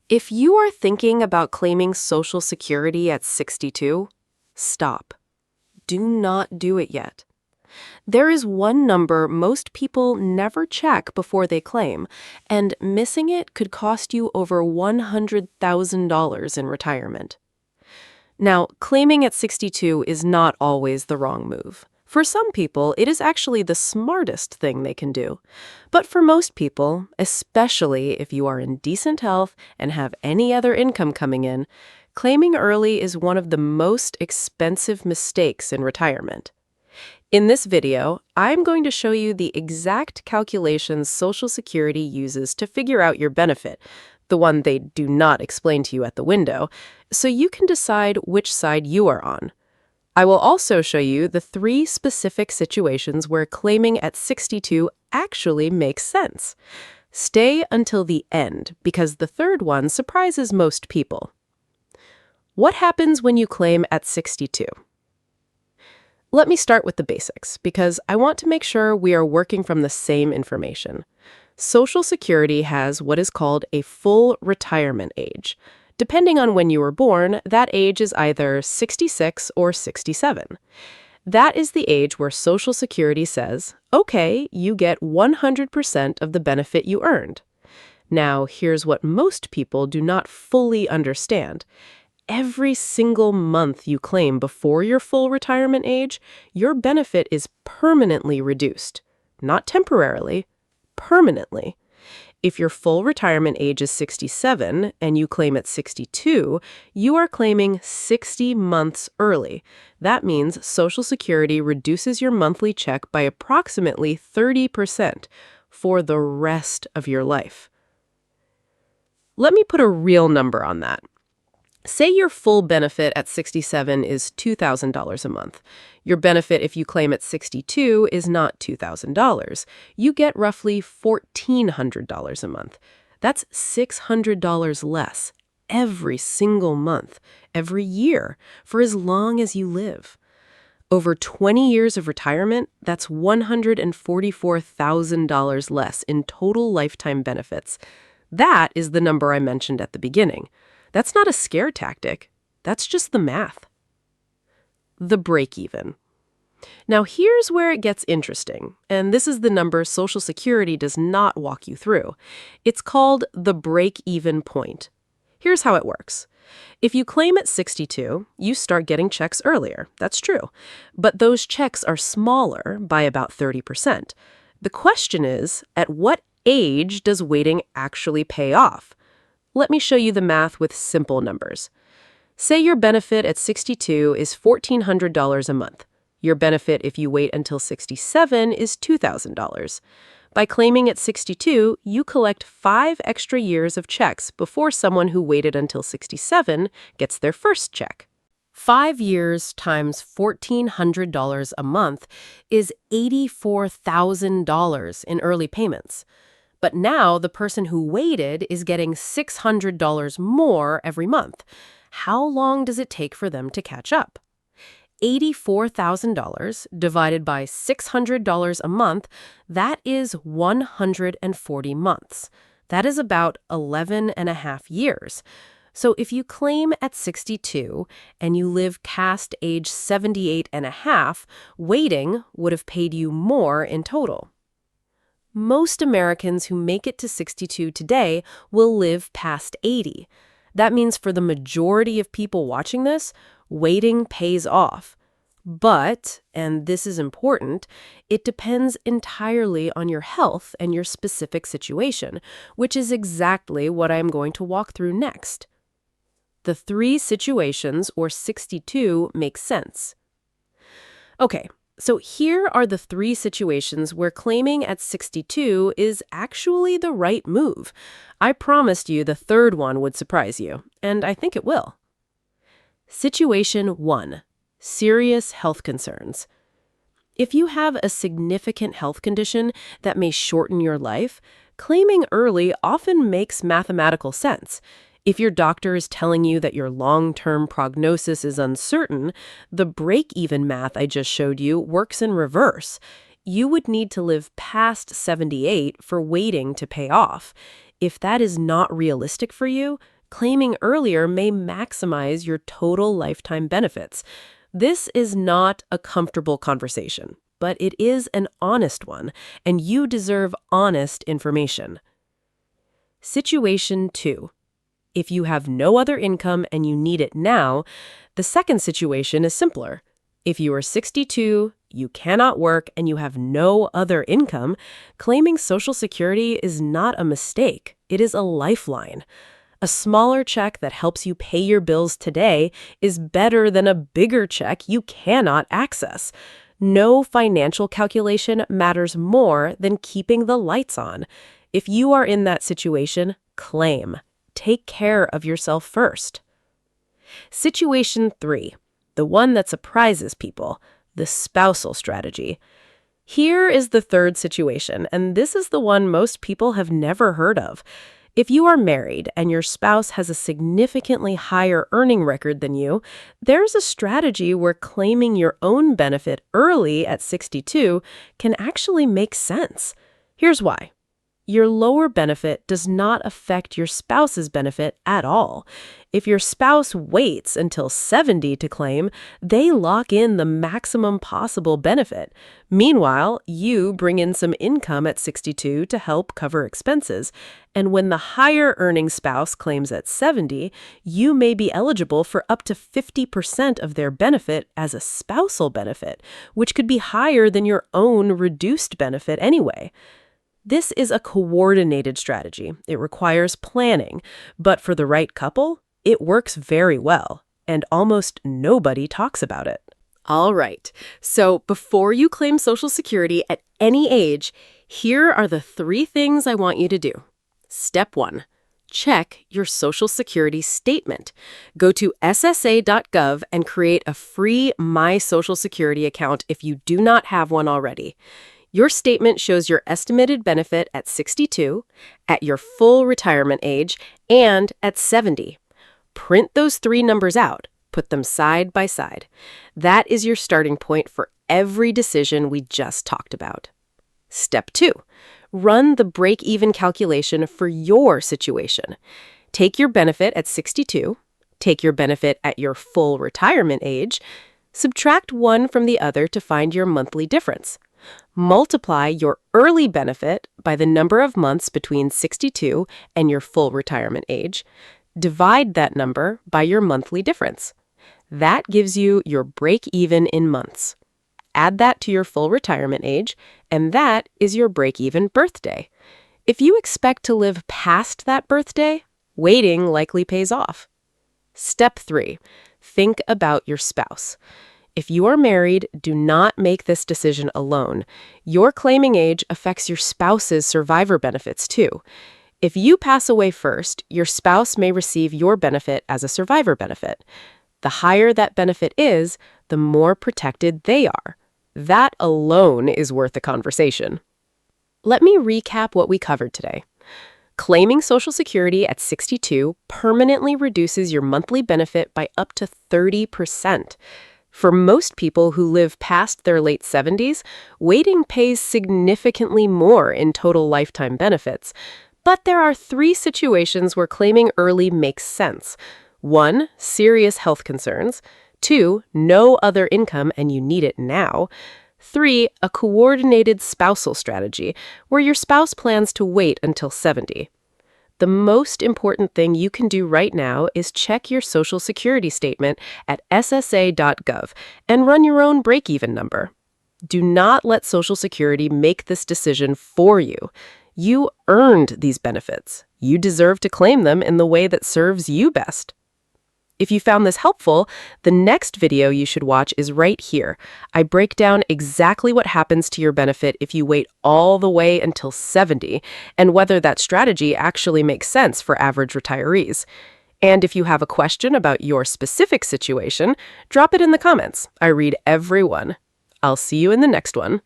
If you are thinking about claiming Social Security at 62, stop. Do not do it yet. There is one number most people never check before they claim, and missing it could cost you over $100,000 in retirement. Now, claiming at 62 is not always the wrong move. For some people, it is actually the smartest thing they can do. But for most people, especially if you are in decent health and have any other income coming in, claiming early is one of the most expensive mistakes in retirement. In this video, I'm going to show you the exact calculations Social Security uses to figure out your benefit, the one they do not explain to you at the window, so you can decide which side you are on. I will also show you the 3 specific situations where claiming at 62 actually makes sense. Stay until the end, because the third one surprises most people. What happens when you claim at 62? Let me start with the basics, because I want to make sure we are working from the same information. Social Security has what is called a full retirement age. Depending on when you were born, that age is either 66 or 67. That is the age where Social Security says, okay, you get 100% of the benefit you earned. Now, here's what most people do not fully understand. Every single month you claim before your full retirement age, your benefit is permanently reduced. Not temporarily, permanently. If your full retirement age is 67 and you claim at 62, you are claiming 60 months early. That means Social Security reduces your monthly check by approximately 30% for the rest of your life. Let me put a real number on that. Say your full benefit at 67 is $2,000 a month. Your benefit if you claim at 62 is not $2,000. You get roughly $1,400 a month. That's $600 less every single month, every year, for as long as you live. Over 20 years of retirement, that's $144,000 less in total lifetime benefits. That is the number I mentioned at the beginning. That's not a scare tactic. That's just the math. The break-even. Now, here's where it gets interesting, and this is the number Social Security does not walk you through. It's called the break-even point. Here's how it works. If you claim at 62, you start getting checks earlier. That's true. But those checks are smaller by about 30%. The question is, at what age does waiting actually pay off? Let me show you the math with simple numbers. Say your benefit at 62 is $1,400 a month. Your benefit if you wait until 67 is $2,000. By claiming at 62, you collect 5 extra years of checks before someone who waited until 67 gets their first check. 5 years times $1,400 a month is $84,000 in early payments. But now the person who waited is getting $600 more every month. How long does it take for them to catch up? $84,000 divided by $600 a month, that is 140 months. That is about 11 and a half years. So if you claim at 62 and you live past age 78 and a half, waiting would have paid you more in total. Most Americans who make it to 62 today will live past 80. That means for the majority of people watching this, waiting pays off. But, and this is important, it depends entirely on your health and your specific situation, which is exactly what I'm going to walk through next. The 3 situations, or 62, make sense. Okay. So here are the 3 situations where claiming at 62 is actually the right move. I promised you the third one would surprise you, and I think it will. Situation 1. Serious health concerns. If you have a significant health condition that may shorten your life, claiming early often makes mathematical sense. If your doctor is telling you that your long-term prognosis is uncertain, the break-even math I just showed you works in reverse. You would need to live past 78 for waiting to pay off. If that is not realistic for you, claiming earlier may maximize your total lifetime benefits. This is not a comfortable conversation, but it is an honest one, and you deserve honest information. Situation 2. If you have no other income and you need it now, the second situation is simpler. If you are 62, you cannot work, and you have no other income, claiming Social Security is not a mistake. It is a lifeline. A smaller check that helps you pay your bills today is better than a bigger check you cannot access. No financial calculation matters more than keeping the lights on. If you are in that situation, claim. Take care of yourself first. Situation 3, the one that surprises people, the spousal strategy. Here is the third situation, and this is the one most people have never heard of. If you are married and your spouse has a significantly higher earning record than you, there's a strategy where claiming your own benefit early at 62 can actually make sense. Here's why. Your lower benefit does not affect your spouse's benefit at all. If your spouse waits until 70 to claim, they lock in the maximum possible benefit. Meanwhile, you bring in some income at 62 to help cover expenses. And when the higher earning spouse claims at 70, you may be eligible for up to 50% of their benefit as a spousal benefit, which could be higher than your own reduced benefit anyway. This is a coordinated strategy. It requires planning, but for the right couple, it works very well, and almost nobody talks about it. All right, so before you claim Social Security at any age, here are the 3 things I want you to do. Step 1. Check your Social Security statement. Go to ssa.gov and create a free My Social Security account if you do not have one already. Your statement shows your estimated benefit at 62, at your full retirement age, and at 70. Print those 3 numbers out. Put them side by side. That is your starting point for every decision we just talked about. Step 2. Run the break-even calculation for your situation. Take your benefit at 62, take your benefit at your full retirement age, subtract one from the other to find your monthly difference. Multiply your early benefit by the number of months between 62 and your full retirement age. Divide that number by your monthly difference. That gives you your break-even in months. Add that to your full retirement age, and that is your break-even birthday. If you expect to live past that birthday, waiting likely pays off. Step 3. Think about your spouse. If you are married, do not make this decision alone. Your claiming age affects your spouse's survivor benefits too. If you pass away first, your spouse may receive your benefit as a survivor benefit. The higher that benefit is, the more protected they are. That alone is worth a conversation. Let me recap what we covered today. Claiming Social Security at 62 permanently reduces your monthly benefit by up to 30%. For most people who live past their late 70s, waiting pays significantly more in total lifetime benefits. But there are 3 situations where claiming early makes sense. 1, serious health concerns. 2, no other income and you need it now. 3, a coordinated spousal strategy, where your spouse plans to wait until 70. The most important thing you can do right now is check your Social Security statement at ssa.gov and run your own break-even number. Do not let Social Security make this decision for you. You earned these benefits. You deserve to claim them in the way that serves you best. If you found this helpful, the next video you should watch is right here. I break down exactly what happens to your benefit if you wait all the way until 70, and whether that strategy actually makes sense for average retirees. And if you have a question about your specific situation, drop it in the comments. I read every one. I'll see you in the next one.